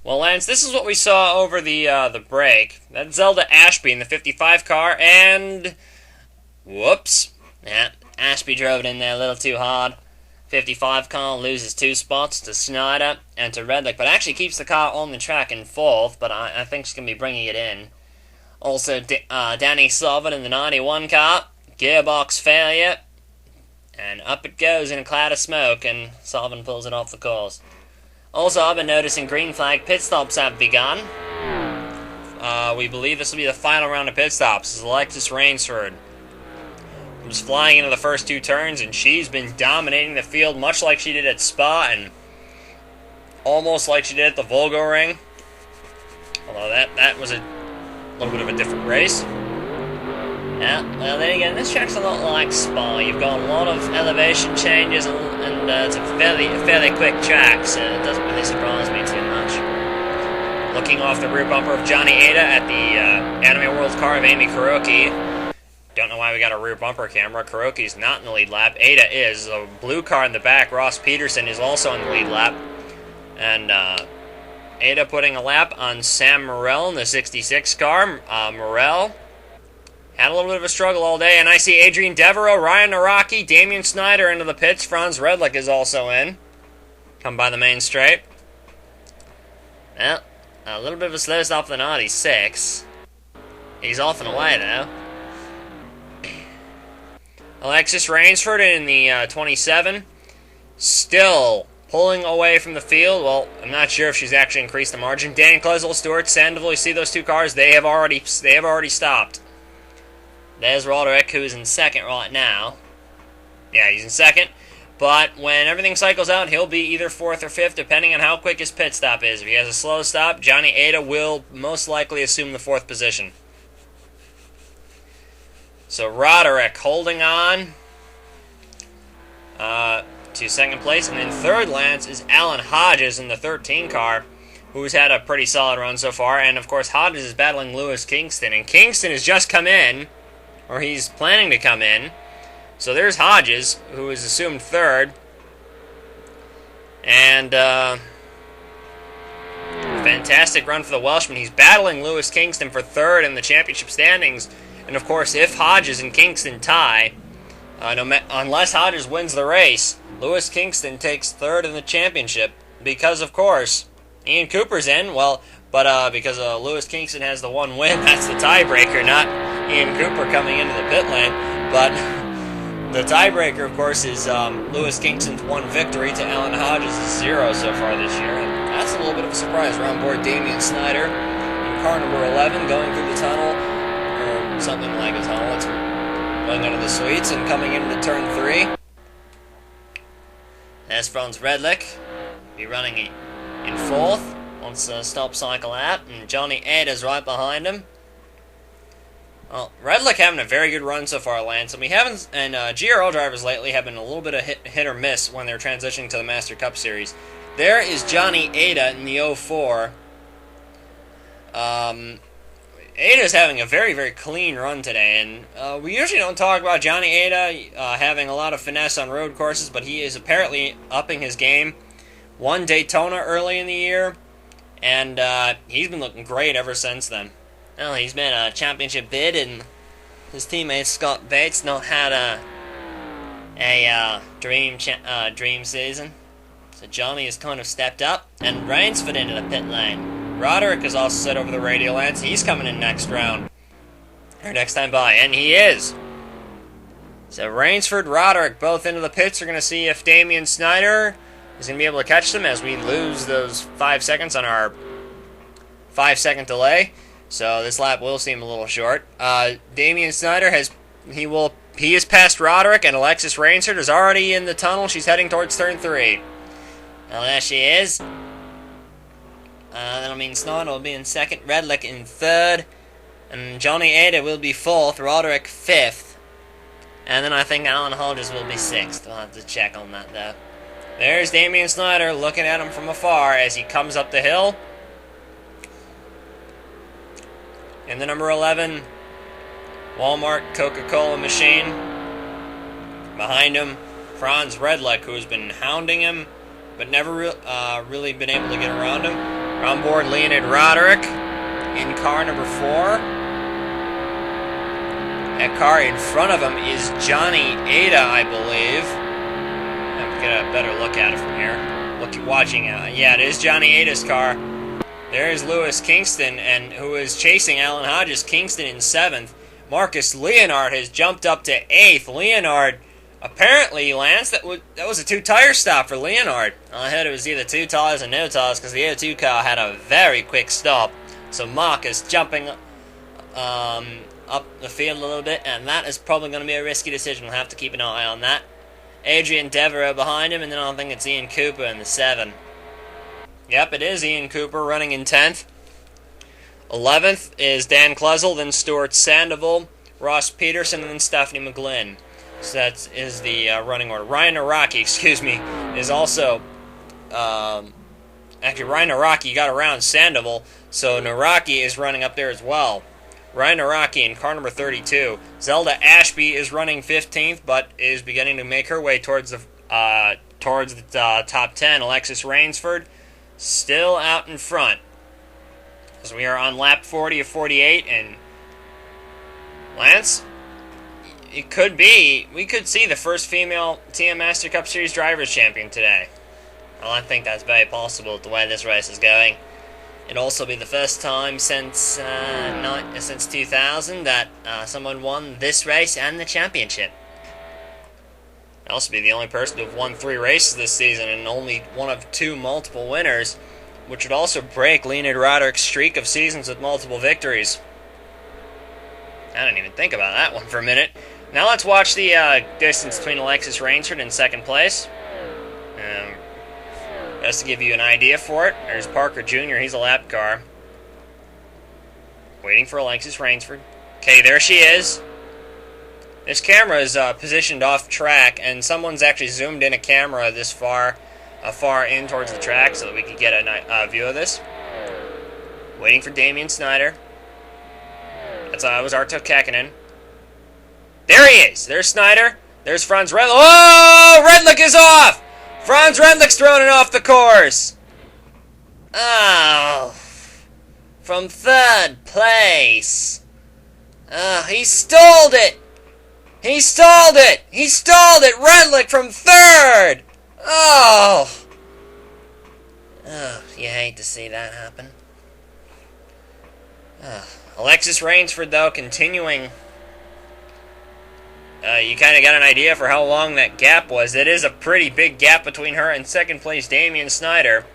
Well, Lance, this is what we saw over the break. That's Zelda Ashby in the 55 car, and whoops, yeah, Ashby drove it in there a little too hard. 55 car loses 2 spots to Snyder and to Redlick, but actually keeps the car on the track in 4th, but I think she's going to be bringing it in. Also, Danny Sullivan in the 91 car, gearbox failure, and up it goes in a cloud of smoke, and Sullivan pulls it off the course. Also, I've been noticing green flag pit stops have begun. We believe this will be the final round of pit stops. As Alexis Rainsford was flying into the first 2 turns, and she's been dominating the field much like she did at Spa and almost like she did at the Volgo Ring. Although that was a little bit of a different race. Yeah, well then again, this track's a lot like Spa. You've got a lot of elevation changes, and it's a fairly quick track, so it doesn't really surprise me too much. Looking off the rear bumper of Johnny Ada at the Anime World car of Amy Kuroki. Don't know why we got a rear bumper camera. Kuroki's not in the lead lap. Ada is. A blue car in the back, Ross Peterson, is also in the lead lap. And Ada putting a lap on Sam Morrell in the 66 car. Morrell had a little bit of a struggle all day, and I see Adrian Devereaux, Ryan Naraki, Damian Snyder into the pits. Franz Redlick is also in. Come by the main straight. Well, a little bit of a slow stop for the 96. He's off and away, though. Alexis Rainsford in the 27. Still pulling away from the field. Well, I'm not sure if she's actually increased the margin. Danny Kleisel, Stewart, Sandoval, you see those 2 cars? They have already stopped. There's Roderick, who is in 2nd right now. Yeah, he's in 2nd. But when everything cycles out, he'll be either 4th or 5th, depending on how quick his pit stop is. If he has a slow stop, Johnny Ada will most likely assume the 4th position. So Roderick holding on to 2nd place. And in 3rd, Lance, is Alan Hodges in the 13 car, who's had a pretty solid run so far. And, of course, Hodges is battling Lewis Kingston. And Kingston has just come in, or he's planning to come in. So there's Hodges, who is assumed 3rd. And fantastic run for the Welshman. He's battling Lewis Kingston for 3rd in the championship standings. And of course, if Hodges and Kingston tie, unless Hodges wins the race, Lewis Kingston takes 3rd in the championship. Because, of course, Ian Cooper's in. Well, but because Lewis Kingston has the 1 win, that's the tiebreaker, not Ian Cooper coming into the pit lane. But the tiebreaker, of course, is Lewis Kingston's 1 victory to Alan Hodges' 0 so far this year. And that's a little bit of a surprise. We're on board Damian Snyder in car number 11, going through the tunnel, or something like a tunnel. It's going under the suites and coming into turn 3. There's Franz Redlick, be running in 4th. Wants to stop cycle out, and Johnny Ada's right behind him. Well, Redlick having a very good run so far, Lance, and GRL drivers lately have been a little bit of hit or miss when they're transitioning to the Master Cup Series. There is Johnny Ada in the 04. Ada's having a very, very clean run today, and we usually don't talk about Johnny Ada having a lot of finesse on road courses, but he is apparently upping his game. Won Daytona early in the year, and he's been looking great ever since then. Well, he's been a championship bid, and his teammate Scott Bates not had a dream season. So Johnny has kind of stepped up, and Rainsford into the pit lane. Roderick is also set over the radial lance. He's coming in next round, or next time by, and he is. So Rainsford, Roderick, both into the pits. We're going to see if Damian Snyder is going to be able to catch them as we lose those 5 seconds on our 5-second delay. So this lap will seem a little short. Damian Snyder he has passed Roderick, and Alexis Rainsford is already in the tunnel. She's heading towards turn 3. Well, there she is. That'll mean Snyder will be in 2nd, Redlick in 3rd, and Johnny Ada will be 4th, Roderick 5th. And then I think Alan Hodges will be 6th. We'll have to check on that, though. There's Damian Snyder looking at him from afar as he comes up the hill. In the number 11, Walmart Coca-Cola machine. Behind him, Franz Redlick, who has been hounding him, but never really been able to get around him. On board Leonid Roderick in car number 4. That car in front of him is Johnny Ada, I believe. I'll get a better look at it from here. Watching out. Yeah, it is Johnny Ada's car. There's Lewis Kingston, and who is chasing Alan Hodges. Kingston in 7th. Marcus Leonard has jumped up to 8th. Leonard, apparently, Lance, that was a 2-tire stop for Leonard. I heard it was either 2 tires or no tires because the O2 car had a very quick stop. So Marcus jumping up the field a little bit, and that is probably going to be a risky decision. We'll have to keep an eye on that. Adrian Devereaux behind him, and then I think it's Ian Cooper in the 7. Yep, it is Ian Cooper running in 10th. 11th is Dan Klezel, then Stuart Sandoval, Ross Peterson, and then Stephanie McGlynn. So that is the running order. Ryan Araki, is also... actually, Ryan Araki got around Sandoval, so Naraki is running up there as well. Ryan Araki in car number 32. Zelda Ashby is running 15th, but is beginning to make her way towards the top 10. Alexis Rainsford still out in front. As we are on lap 40 of 48, and Lance, we could see the first female TM Master Cup Series Drivers Champion today. Well, I think that's very possible with the way this race is going. It'll also be the first time since 2000 that someone won this race and the championship. It'll also be the only person to have won 3 races this season and only one of 2 multiple winners, which would also break Leonid Roderick's streak of seasons with multiple victories. I didn't even think about that one for a minute. Now let's watch the distance between Alexis Rainsford in 2nd place. Just to give you an idea for it, there's Parker Jr., he's a lap car. Waiting for Alexis Rainsford. Okay, there she is. This camera is positioned off track, and someone's actually zoomed in a camera this far in towards the track so that we could get a view of this. Waiting for Damian Snyder. That was Arto Käkkinen. There he is! There's Snyder. There's Franz Redlich. Oh! Redlich is off! Franz Redlich's thrown it off the course! Oh. From 3rd place. He stalled it! He stalled it! He stalled it! Redlich from 3rd! Oh! Oh, you hate to see that happen. Alexis Rainsford, though, continuing. You kind of got an idea for how long that gap was. It is a pretty big gap between her and 2nd place Damian Snyder.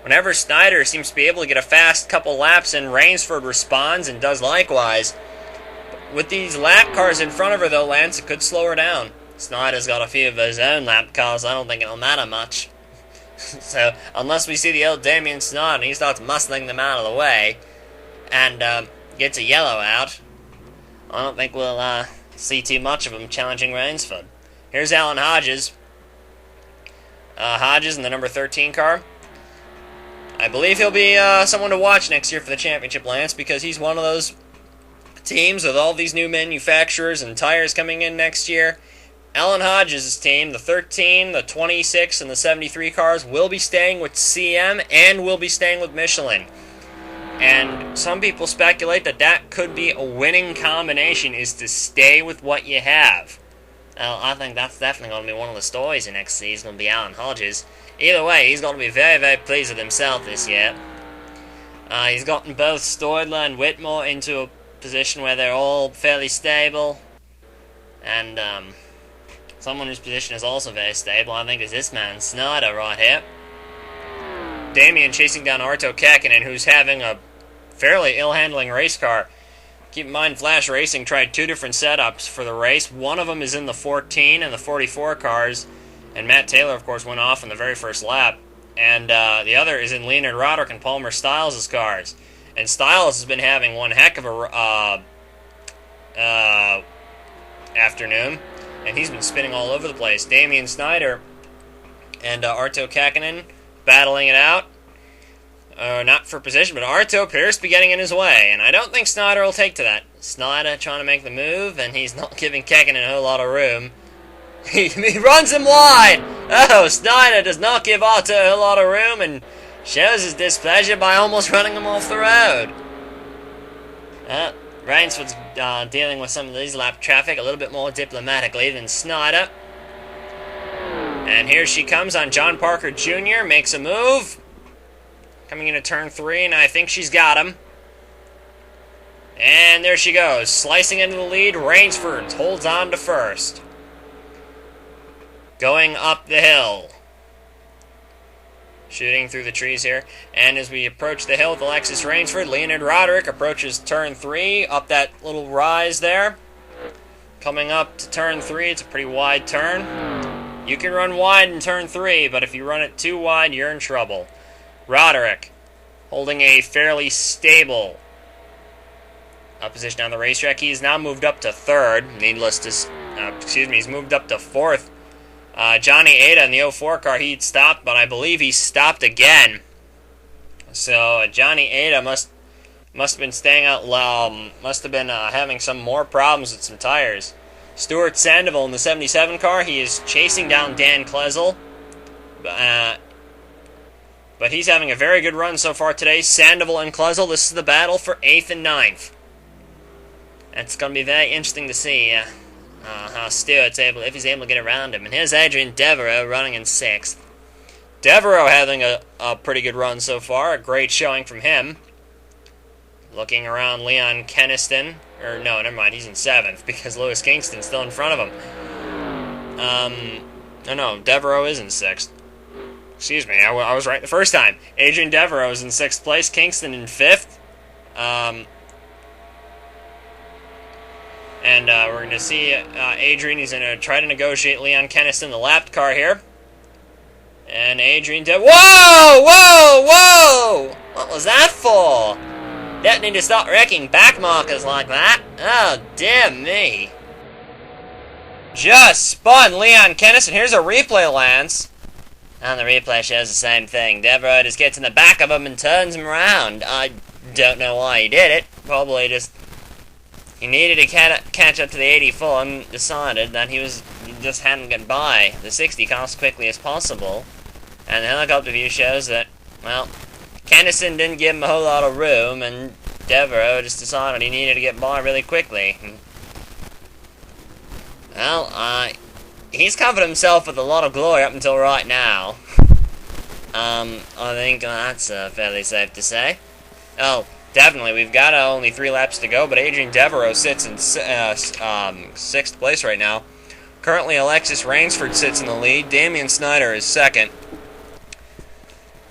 Whenever Snyder seems to be able to get a fast couple laps in, Rainsford responds and does likewise. With these lap cars in front of her, though, Lance, it could slow her down. Snyder's got a few of his own lap cars. I don't think it'll matter much. So, unless we see the old Damian Snyder and he starts muscling them out of the way and gets a yellow out, I don't think we'll see too much of him challenging Rainsford. Here's Alan Hodges. Hodges in the number 13 car. I believe he'll be someone to watch next year for the championship, Lance, because he's one of those teams with all these new manufacturers and tires coming in next year. Alan Hodges' team, the 13, the 26, and the 73 cars, will be staying with CM and will be staying with Michelin. And some people speculate that that could be a winning combination, is to stay with what you have. I think that's definitely going to be one of the stories in next season, will be Alan Hodges. Either way, he's going to be very, very pleased with himself this year. He's gotten both Stoidler and Whitmore into a position where they're all fairly stable. And someone whose position is also very stable, I think, is this man, Snyder, right here. Damien chasing down Arto Käkkinen, who's having a fairly ill-handling race car. Keep in mind, Flash Racing tried 2 different setups for the race. One of them is in the 14 and the 44 cars, and Matt Taylor, of course, went off in the very first lap. And the other is in Leonard Roderick and Palmer Stiles' cars. And Stiles has been having one heck of a afternoon, and he's been spinning all over the place. Damian Snyder and Arto Käkkinen battling it out. Not for position, but Arto appears to be getting in his way, and I don't think Snyder will take to that. Snyder trying to make the move, and he's not giving Käkkinen a whole lot of room. He runs him wide! Oh, Snyder does not give Arto a whole lot of room, and shows his displeasure by almost running him off the road. Rainsford's dealing with some of these lap traffic a little bit more diplomatically than Snyder. And here she comes on John Parker Jr., makes a move. Coming into turn 3, and I think she's got him. And there she goes, slicing into the lead. Rainsford holds on to first. Going up the hill. Shooting through the trees here. And as we approach the hill with Alexis Rainsford, Leonard Roderick approaches turn 3, up that little rise there. Coming up to turn 3, it's a pretty wide turn. You can run wide in turn 3, but if you run it too wide, you're in trouble. Roderick holding a fairly stable position on the racetrack. He's now moved up to 3rd. He's moved up to 4th. Johnny Ada in the 04 car, he'd stopped, but I believe he stopped again. So Johnny Ada must have been staying out low. Must have been having some more problems with some tires. Stuart Sandoval in the 77 car, he is chasing down Dan Klezel. But he's having a very good run so far today. Sandoval and Klezel, this is the battle for 8th and 9th. It's going to be very interesting to see how Stewart's if he's able to get around him. And here's Adrian Devereaux running in 6th. Devereaux having a pretty good run so far. A great showing from him. Looking around Leon Keniston. Or no, never mind. He's in 7th because Lewis Kingston's still in front of him. No, Devereaux is in 6th. Excuse me, I was right the first time. Adrian Devereaux is in 6th place. Kingston in 5th. And we're going to see Adrian. He's going to try to negotiate Leon Keniston, the lapped car here. And Adrian Whoa! What was that for? Didn't need to stop wrecking back markers like that. Oh, dear me. Just spun Leon Keniston. Here's a replay, Lance. And the replay shows the same thing. Devereaux just gets in the back of him and turns him around. I don't know why he did it. Probably just... he needed to catch up to the 84 and decided that he just hadn't get by the 60 car as quickly as possible. And the helicopter view shows that, well, Keniston didn't give him a whole lot of room, and Devereaux just decided he needed to get by really quickly. Well, he's covered himself with a lot of glory up until right now. I think that's fairly safe to say. Oh, definitely, we've got only 3 laps to go, but Adrian Devereaux sits in 6th place right now. Currently, Alexis Rainsford sits in the lead. Damian Snyder is 2nd.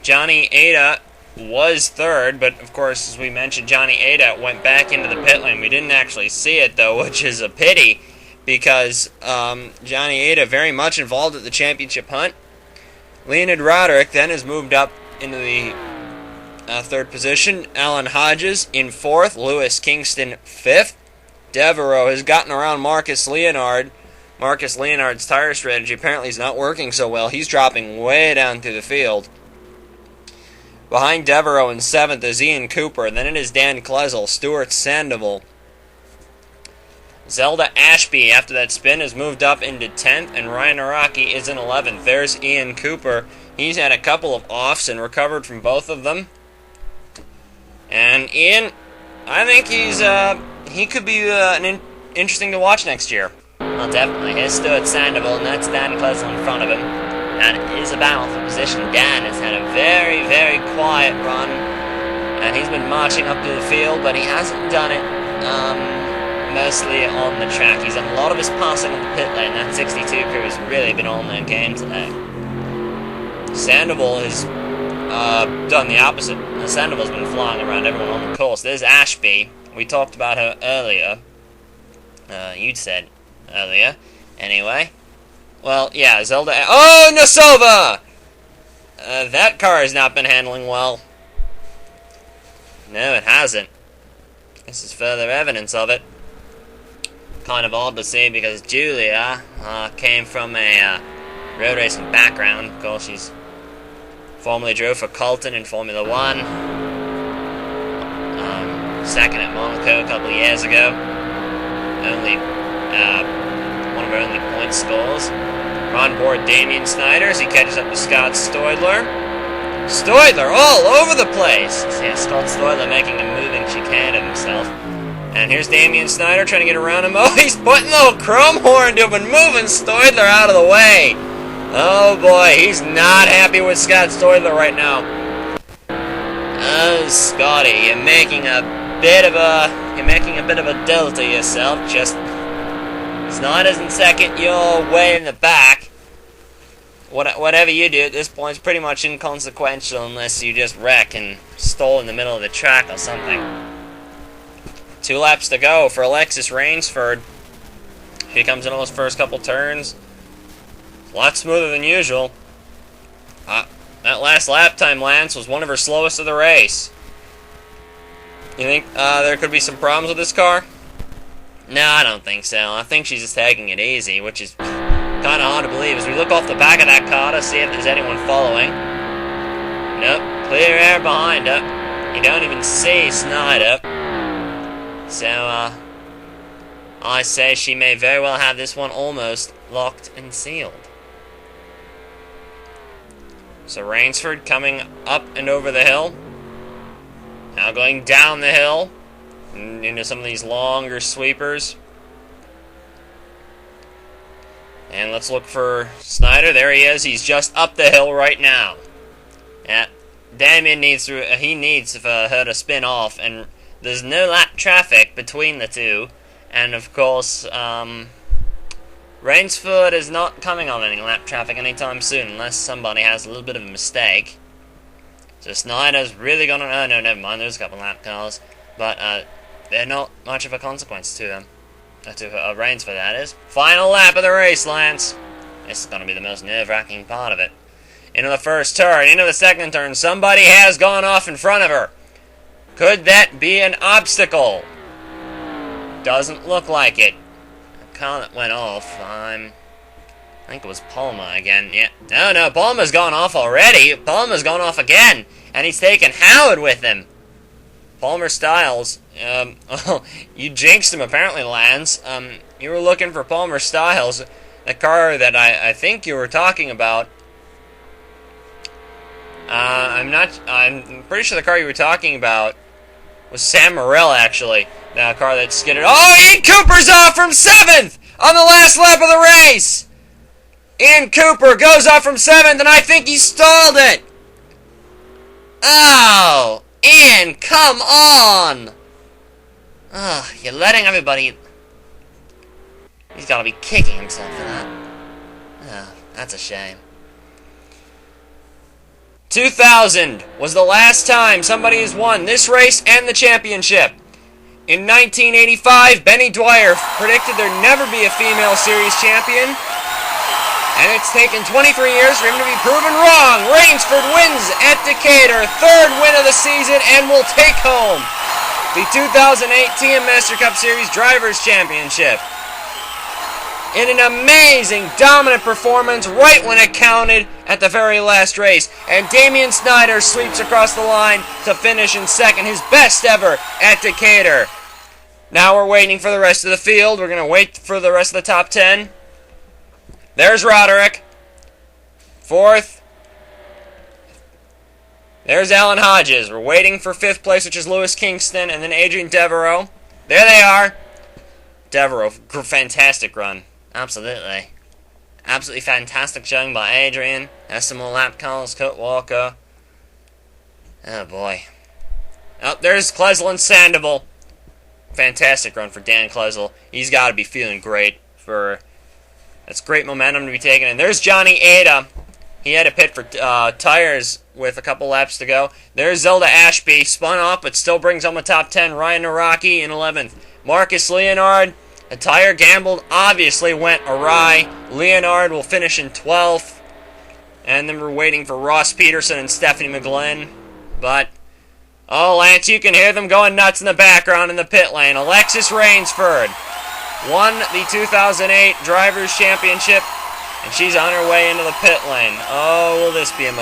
Johnny Ada was 3rd, but of course, as we mentioned, Johnny Ada went back into the pit lane. We didn't actually see it, though, which is a pity, because Johnny Ada very much involved at the championship hunt. Leonard Roderick then has moved up into the 3rd position. Alan Hodges in 4th. Lewis Kingston 5th. Devereaux has gotten around Marcus Leonard. Marcus Leonard's tire strategy apparently is not working so well. He's dropping way down through the field. Behind Devereaux in 7th is Ian Cooper. Then it is Dan Klezel, Stuart Sandoval. Zelda Ashby, after that spin, has moved up into 10th, and Ryan Araki is in 11th. There's Ian Cooper. He's had a couple of offs and recovered from both of them. And Ian, I think he could be interesting to watch next year. Well, definitely. Here's Stuart Sandoval, and that's Dan Klezel in front of him. And it is a battle for position. Dan has had a very, very quiet run, and he's been marching up to the field, but he hasn't done it mostly on the track. He's done a lot of his passing in the pit lane. That 62 crew has really been on their game today. Sandoval has done the opposite. Sandoval's been flying around everyone on the course. There's Ashby. We talked about her earlier. You'd said earlier. Anyway. Well, yeah, Zelda... Oh, Nosova! That car has not been handling well. No, it hasn't. This is further evidence of it. Kind of odd to see because Julia came from a road racing background. Of course, she's formerly drove for Colton in Formula 1. Second at Monaco a couple of years ago. One of her only point scores. We're on board Damian Snyder as he catches up to Scott Stoidler. Stoidler all over the place. See, Scott Stoidler making a moving chicane of himself. And here's Damian Snyder trying to get around him. Oh, he's putting little chrome horn to him and moving Stoidler out of the way. Oh boy, he's not happy with Scott Stoidler right now. Oh, Scotty, you're making a bit of a deal to yourself. Just Snyder's in second, you're way in the back. Whatever you do at this point is pretty much inconsequential unless you just wreck and stall in the middle of the track or something. 2 laps to go for Alexis Rainsford. She comes in on those first couple turns. A lot smoother than usual. That last lap time, Lance, was one of her slowest of the race. You think there could be some problems with this car? No, I don't think so. I think she's just taking it easy, which is kind of hard to believe as we look off the back of that car to see if there's anyone following. Nope, clear air behind her. You don't even see Snyder. So, I say she may very well have this one almost locked and sealed. So Rainsford coming up and over the hill. Now going down the hill into some of these longer sweepers. And let's look for Snyder. There he is. He's just up the hill right now. Yeah, Damien needs her to spin off, and there's no lap traffic between the two. And of course, Rainsford is not coming on any lap traffic anytime soon, unless somebody has a little bit of a mistake. So Snyder's really gonna. Oh no, never mind. There's a couple lap cars, but they're not much of a consequence to them. To Rainsford, that is. Final lap of the race, Lance. This is going to be the most nerve-wracking part of it. Into the first turn, into the second turn. Somebody has gone off in front of her. Could that be an obstacle? Doesn't look like it. The car that went off, I think it was Palmer again. Yeah. No, Palmer's gone off already. Palmer's gone off again. And he's taken Howard with him. Palmer Styles. You jinxed him apparently, Lance. You were looking for Palmer Styles, the car that I think you were talking about. I'm pretty sure the car you were talking about was Sam Morrell, actually. The car that skidded. Oh, Ian Cooper's off from 7th on the last lap of the race. Ian Cooper goes off from 7th, and I think he stalled it. Oh, Ian, come on. You're letting everybody... He's got to be kicking himself for that. That's a shame. 2000 was the last time somebody has won this race and the championship. In 1985, Benny Dwyer predicted there'd never be a female series champion. And it's taken 23 years for him to be proven wrong. Rainsford wins at Decatur, 3rd win of the season, and will take home the 2008 TM Master Cup Series Drivers' Championship. In an amazing, dominant performance right when it counted at the very last race. And Damian Snyder sweeps across the line to finish in 2nd, his best ever at Decatur. Now we're waiting for the rest of the field. We're going to wait for the rest of the top 10. There's Roderick. 4th. There's Alan Hodges. We're waiting for 5th place, which is Lewis Kingston, and then Adrian Devereaux. There they are. Devereaux, fantastic run. Absolutely. Absolutely fantastic showing by Adrian. Has some more lap calls. Kurt Walker. Oh, boy. Oh, there's Klesel and Sandoval. Fantastic run for Dan Klesel. He's got to be feeling great for... That's great momentum to be taken. And there's Johnny Ada. He had to pit for tires with a couple laps to go. There's Zelda Ashby. Spun off, but still brings home a top 10. Ryan Naraki in 11th. Marcus Leonard. A tire gambled. Obviously went awry. Leonard will finish in 12th. And then we're waiting for Ross Peterson and Stephanie McGlynn. But, oh, Lance, you can hear them going nuts in the background in the pit lane. Alexis Rainsford won the 2008 Drivers' Championship, and she's on her way into the pit lane. Oh, will this be a moment?